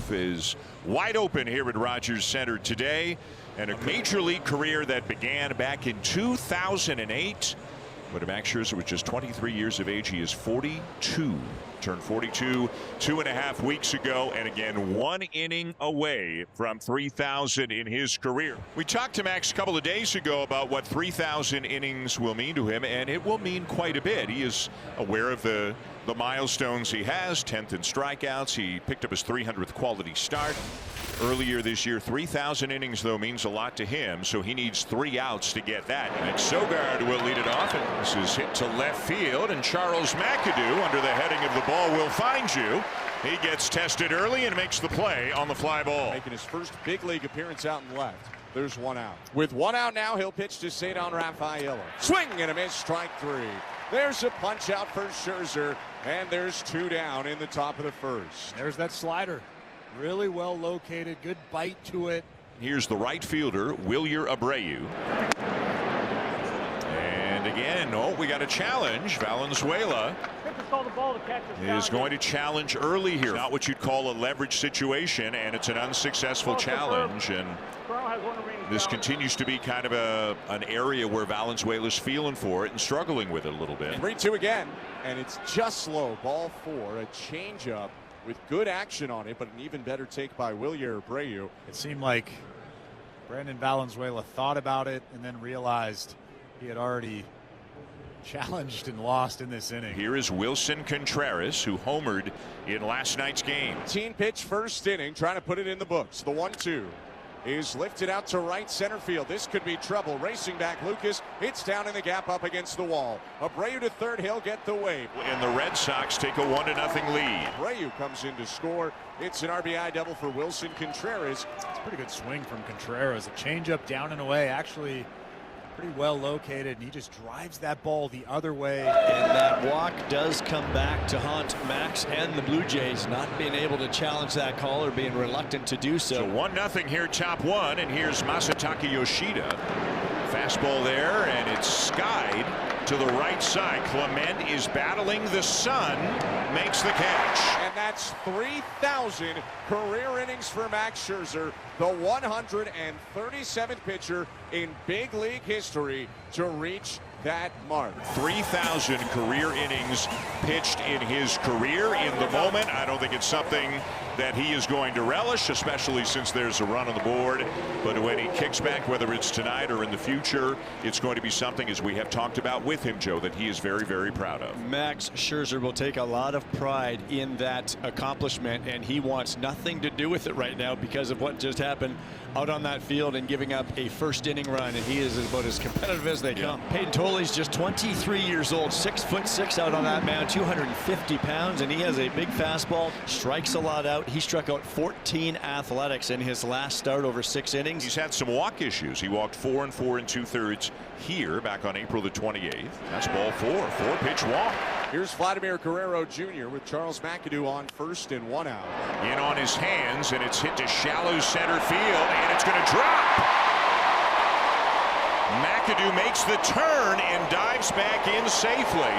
turf is wide open here at Rogers Center today, and a major league career that began back in 2008. But Max Scherzer was just 23 years of age. He is 42. Turned 42 2.5 weeks ago, and again 1 inning away from 3,000 in his career. We talked to Max a couple of days ago about what 3,000 innings will mean to him, and it will mean quite a bit. He is aware of the milestones he has. 10th in strikeouts. He picked up his 300th quality start earlier this year. 3,000 innings, though, means a lot to him, so he needs 3 outs to get that. And Sogard will lead it off, and this is hit to left field, and Charles McAdoo, under the heading of the ball will find you. He gets tested early and makes the play on the fly ball. Making his first big league appearance out in left. There's 1 out. With 1 out now, he'll pitch to Cedar Rafaela. Swing and a miss, strike 3. There's a punch out for Scherzer, and there's 2 down in the top of the first. There's that slider. Really well located, good bite to it. Here's the right fielder, Wilyer Abreu. And again, we got a challenge. Valenzuela is going to challenge early here. Not what you'd call a leverage situation, and it's an unsuccessful challenge. And this continues to be kind of an area where Valenzuela's feeling for it and struggling with it a little bit. 3-2 again, and it's just slow. Ball 4, a changeup with good action on it, but an even better take by Wilyer Abreu. It seemed like Brandon Valenzuela thought about it and then realized he had already challenged and lost in this inning. Here is Wilson Contreras, who homered in last night's game. 18-pitch first inning, trying to put it in the books. The 1-2 is lifted out to right center field. This could be trouble. Racing back Lucas. It's down in the gap up against the wall. Abreu to third. He'll get the wave. And the Red Sox take a 1-0 lead. Abreu comes in to score. It's an RBI double for Wilson Contreras. It's a pretty good swing from Contreras. A changeup down and away. Actually pretty well located, and he just drives that ball the other way. And that walk does come back to haunt Max and the Blue Jays, not being able to challenge that call or being reluctant to do so. So 1-0 here, top 1, and here's Masataka Yoshida. Fastball there, and it's skied to the right side. Clement is battling the sun, makes the catch. And that's 3,000 career innings for Max Scherzer, the 137th pitcher in big league history to reach that mark. 3,000 career innings pitched in his career. In the moment, I don't think it's something that he is going to relish, especially since there's a run on the board. But when he kicks back, whether it's tonight or in the future, it's going to be something, as we have talked about with him, Joe, that he is very, very proud of. Max Scherzer will take a lot of pride in that accomplishment, and he wants nothing to do with it right now because of what just happened out on that field and giving up a first inning run, and he is about as competitive as they come. Peyton Tolle's just 23 years old, 6'6" out on that mound, 250 pounds, and he has a big fastball, strikes a lot out. He struck out 14 athletics in his last start over 6 innings. He's had some walk issues. He walked 4 4 2/3 here back on April the 28th. That's ball 4, 4-pitch walk. Here's Vladimir Guerrero Jr. with Charles McAdoo on first and 1 out. In on his hands, and it's hit to shallow center field, and it's going to drop. McAdoo makes the turn and dives back in safely,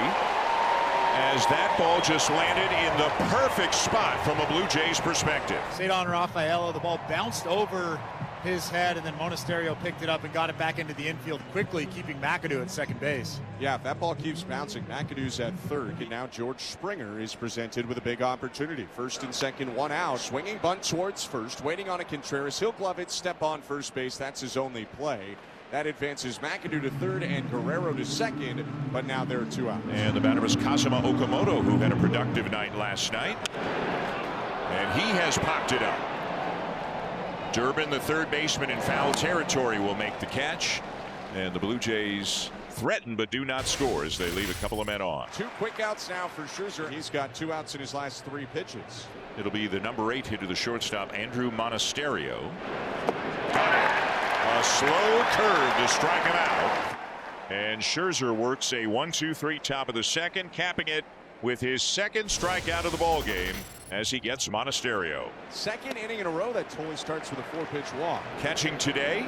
as that ball just landed in the perfect spot from a Blue Jays perspective. Cedar Rafaela, the ball bounced over his head, and then Monasterio picked it up and got it back into the infield quickly, keeping McAdoo at second base. Yeah, if that ball keeps bouncing, McAdoo's at third, and now George Springer is presented with a big opportunity. First and second, 1 out. Swinging bunt towards first, waiting on a Contreras. He'll glove it, step on first base. That's his only play. That advances McAdoo to third and Guerrero to second, but now there are 2 out. And the batter is Kazuma Okamoto, who had a productive night last night, and he has popped it up. Durbin, the third baseman in foul territory, will make the catch, and the Blue Jays threaten but do not score as they leave a couple of men on. 2 quick outs now for Scherzer. He's got 2 outs in his last 3 pitches. It'll be the number 8 hitter, the shortstop, Andrew Monasterio. Got it. A slow curve to strike him out. And Scherzer works a 1-2-3 top of the second, capping it with his second strikeout of the ball game as he gets Monasterio. Second inning in a row that Tolle starts with a 4-pitch walk. Catching today,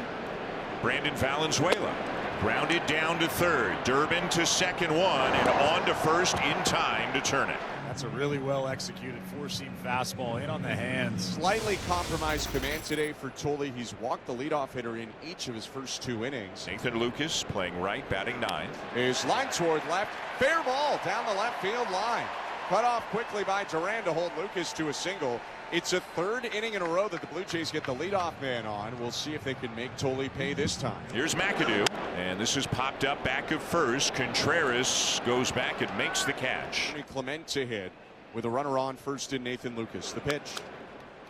Brandon Valenzuela. Grounded down to third. Durbin to second one and on to first in time to turn it. That's a really well executed four-seam fastball in on the hands. Slightly compromised command today for Tolle. He's walked the leadoff hitter in each of his first 2 innings. Nathan Lucas playing right, batting ninth. Is line toward left. Fair ball down the left field line. Cut off quickly by Duran to hold Lucas to a single. It's a 3rd inning in a row that the Blue Jays get the leadoff man on. We'll see if they can make Tolle pay this time. Here's McAdoo, and this is popped up back of first. Contreras goes back and makes the catch. Clement to hit with a runner on first in Nathan Lucas. The pitch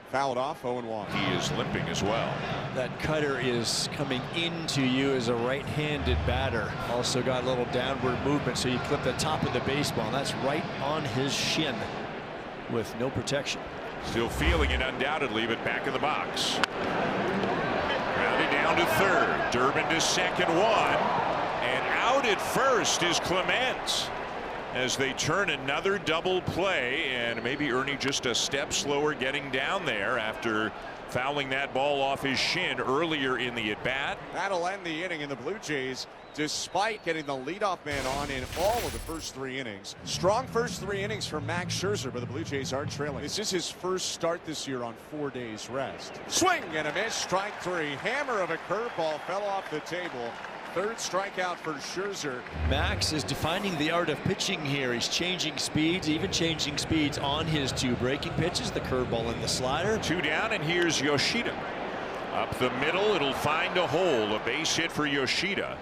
fouled off, 0-1. He is limping as well. That cutter is coming into you as a right-handed batter. Also got a little downward movement, so you clip the top of the baseball, and that's right on his shin with no protection. Still feeling it undoubtedly, but back in the box. Grounded down to third. Durbin to second one. And out at first is Clement as they turn another double play, and maybe Ernie just a step slower getting down there after fouling that ball off his shin earlier in the at-bat. That'll end the inning, and the Blue Jays, despite getting the leadoff man on in all of the first 3 innings. Strong first 3 innings for Max Scherzer, but the Blue Jays are trailing. This is his first start this year on 4 days rest. Swing and a miss, strike 3. Hammer of a curveball fell off the table. 3rd strikeout for Scherzer. Max is defining the art of pitching here. He's changing speeds, even changing speeds on his 2 breaking pitches, the curveball and the slider. 2 down, and here's Yoshida. Up the middle, it'll find a hole. A base hit for Yoshida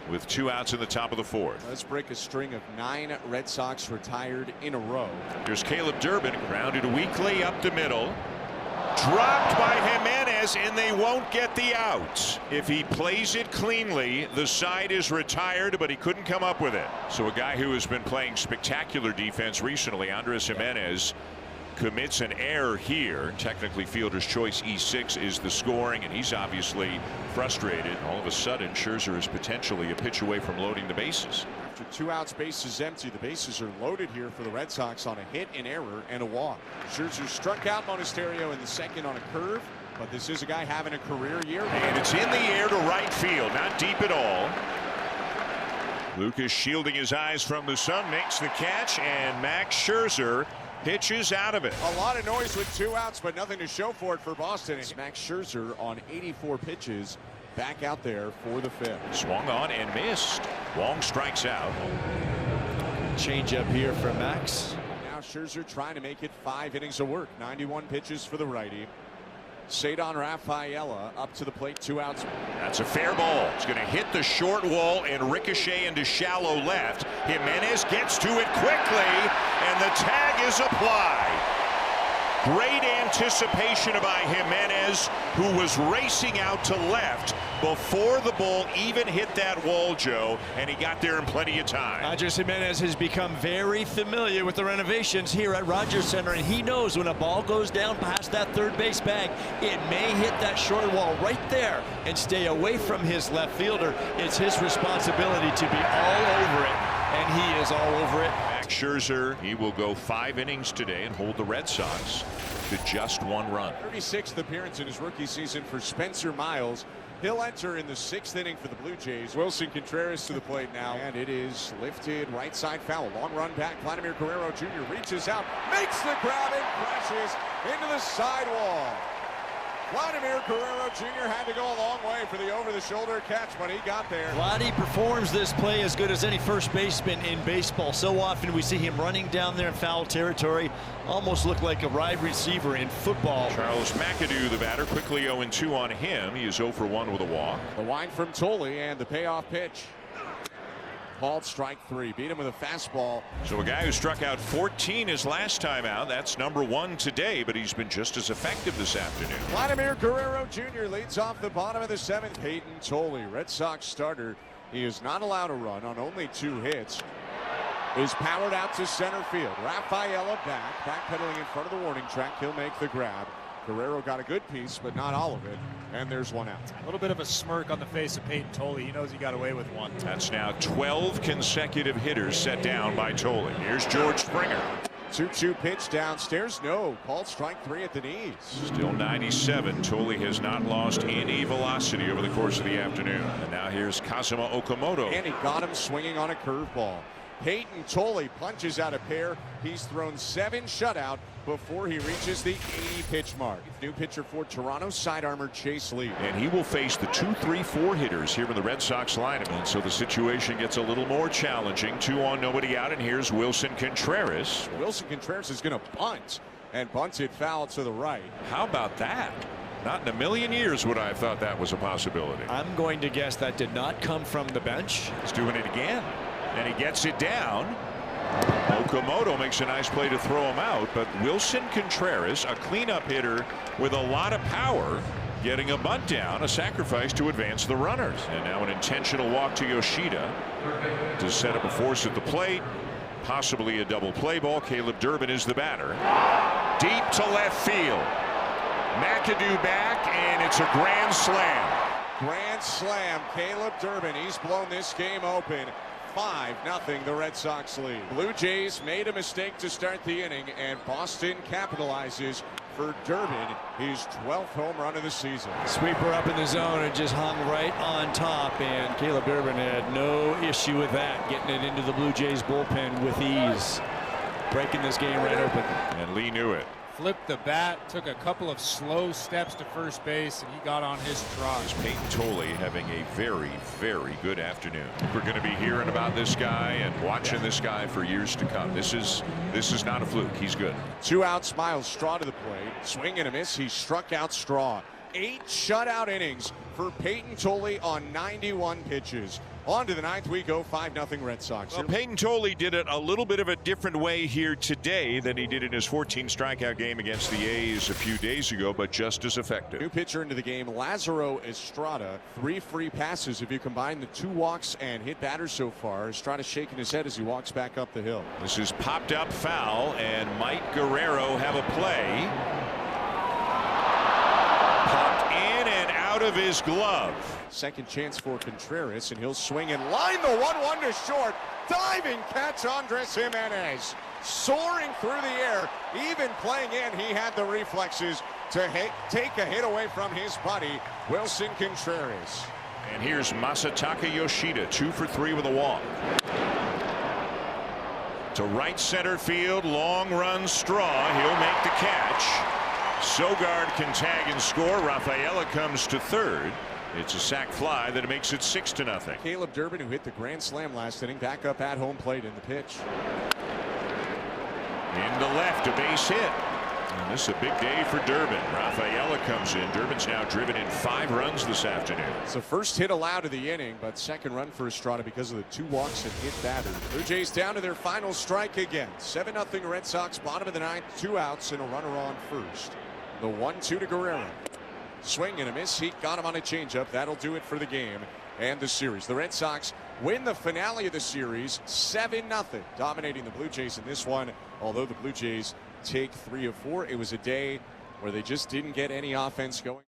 with 2 outs in the top of the 4th. Let's break a string of 9 Red Sox retired in a row. Here's Caleb Durbin, grounded weakly up the middle. Dropped by Jimenez, and they won't get the out. If he plays it cleanly, the side is retired, but he couldn't come up with it. So a guy who has been playing spectacular defense recently, Andres Jimenez, commits an error here. Technically fielder's choice E6 is the scoring, and he's obviously frustrated. All of a sudden, Scherzer is potentially a pitch away from loading the bases. After 2 outs, bases empty, the bases are loaded here for the Red Sox on a hit, an error, and a walk. Scherzer struck out Monasterio in the 2nd on a curve, but this is a guy having a career year. And it's in the air to right field, not deep at all. Lucas shielding his eyes from the sun, makes the catch, and Max Scherzer pitches out of it. A lot of noise with 2 outs, but nothing to show for it for Boston. It's Max Scherzer on 84 pitches, back out there for the 5th. Swung on and missed. Wong strikes out. Change up here for Max. Now Scherzer trying to make it 5 innings of work. 91 pitches for the righty. Cedar Rafaela up to the plate, 2 outs. That's a fair ball. It's going to hit the short wall and ricochet into shallow left. Jimenez gets to it quickly, and the tag is applied. Great anticipation by Jimenez, who was racing out to left before the ball even hit that wall, Joe, and he got there in plenty of time. Andres Jimenez has become very familiar with the renovations here at Rogers Center, and he knows when a ball goes down past that 3rd base bag, it may hit that short wall right there and stay away from his left fielder. It's his responsibility to be all over it, and he is all over it. Max Scherzer, he will go 5 innings today and hold the Red Sox to just 1 run. 36th appearance in his rookie season for Spencer Miles. He'll enter in the 6th inning for the Blue Jays. Wilson Contreras to the plate now, and it is lifted right side foul. Long run back. Vladimir Guerrero Jr. reaches out, makes the grab, and crashes into the sidewall. Vladimir Guerrero Jr. had to go a long way for the over-the-shoulder catch, but he got there. Vladdy performs this play as good as any first baseman in baseball. So often we see him running down there in foul territory, almost look like a wide receiver in football. Charles McAdoo, the batter, quickly 0-2 on him. He is 0 for 1 with a walk. The wind from Tolle and the payoff pitch. Called strike 3. Beat him with a fastball. So a guy who struck out 14 his last time out. That's number 1 today, but he's been just as effective this afternoon. Vladimir Guerrero Jr. leads off the bottom of the 7th. Peyton Tolle, Red Sox starter. He is not allowed a run on only 2 hits. Is powered out to center field. Rafaela backpedaling in front of the warning track. He'll make the grab. Guerrero got a good piece, but not all of it. And there's 1 out. A little bit of a smirk on the face of Peyton Tolle. He knows he got away with 1. That's now 12 consecutive hitters set down by Tolle. Here's George Springer. 2-2 pitch downstairs. No. Called strike 3 at the knees. Still 97. Tolle has not lost any velocity over the course of the afternoon. And now here's Kazuma Okamoto. And he got him swinging on a curveball. Peyton Tolle punches out a pair. He's thrown 7 shutout before he reaches the 80-pitch mark. New pitcher for Toronto, side armor Chase Lee. And he will face the 2-3-4 hitters here in the Red Sox lineup. And so the situation gets a little more challenging. 2 on, nobody out, and here's Wilson Contreras. Wilson Contreras is going to bunt, and bunt it foul to the right. How about that? Not in a million years would I have thought that was a possibility. I'm going to guess that did not come from the bench. He's doing it again. And he gets it down. Okamoto makes a nice play to throw him out, but Wilson Contreras, a cleanup hitter with a lot of power, getting a bunt down, a sacrifice to advance the runners. And now an intentional walk to Yoshida to set up a force at the plate, possibly a double play ball. Caleb Durbin is the batter. Deep to left field. McAdoo back, and it's a grand slam. Grand slam. Caleb Durbin. He's blown this game open. 5-0 the Red Sox lead. Blue Jays made a mistake to start the inning, and Boston capitalizes for Durbin, his 12th home run of the season. Sweeper up in the zone and just hung right on top, and Caleb Durbin had no issue with that, getting it into the Blue Jays bullpen with ease, breaking this game right open. And Lee knew it. Flipped the bat, took a couple of slow steps to first base, and he got on his trot. Peyton Tolle having a very, very good afternoon. We're going to be hearing about this guy and watching this guy for years to come. This is not a fluke. He's good. 2 outs, Miles Straw to the plate. Swing and a miss. He struck out Straw. 8 shutout innings for Peyton Tolle on 91 pitches. On to the 9th we go. 5-0 Red Sox. Well, Peyton Tolle did it a little bit of a different way here today than he did in his 14 strikeout game against the A's a few days ago, but just as effective. New pitcher into the game, Lazaro Estrada. 3 free passes if you combine the 2 walks and hit batters so far. Estrada shaking his head as he walks back up the hill. This is popped up foul, and Mike Guerrero have a play. Popped in and out of his glove. Second chance for Contreras, and he'll swing and line the 1-1 to short. Diving catch, Andres Jimenez. Soaring through the air, even playing in, he had the reflexes to take a hit away from his buddy, Wilson Contreras. And here's Masataka Yoshida, 2 for 3 with a walk. To right center field, long run Straw. He'll make the catch. Sogard can tag and score. Rafaela comes to third. It's a sac fly that makes it 6-0. Caleb Durbin, who hit the grand slam last inning, back up at home plate in the pitch. Into left, a base hit. And this is a big day for Durbin. Rafaela comes in. Durbin's now driven in 5 runs this afternoon. It's the first hit allowed of the inning, but second run for Estrada because of the 2 walks and hit batter. Blue Jays down to their final strike again. 7-0 Red Sox, bottom of the 9th, 2 outs and a runner on first. The 1-2 to Guerrero. Swing and a miss. He got him on a changeup. That'll do it for the game and the series. The Red Sox win the finale of the series 7-0, dominating the Blue Jays in this one. Although the Blue Jays take 3 of 4, it was a day where they just didn't get any offense going.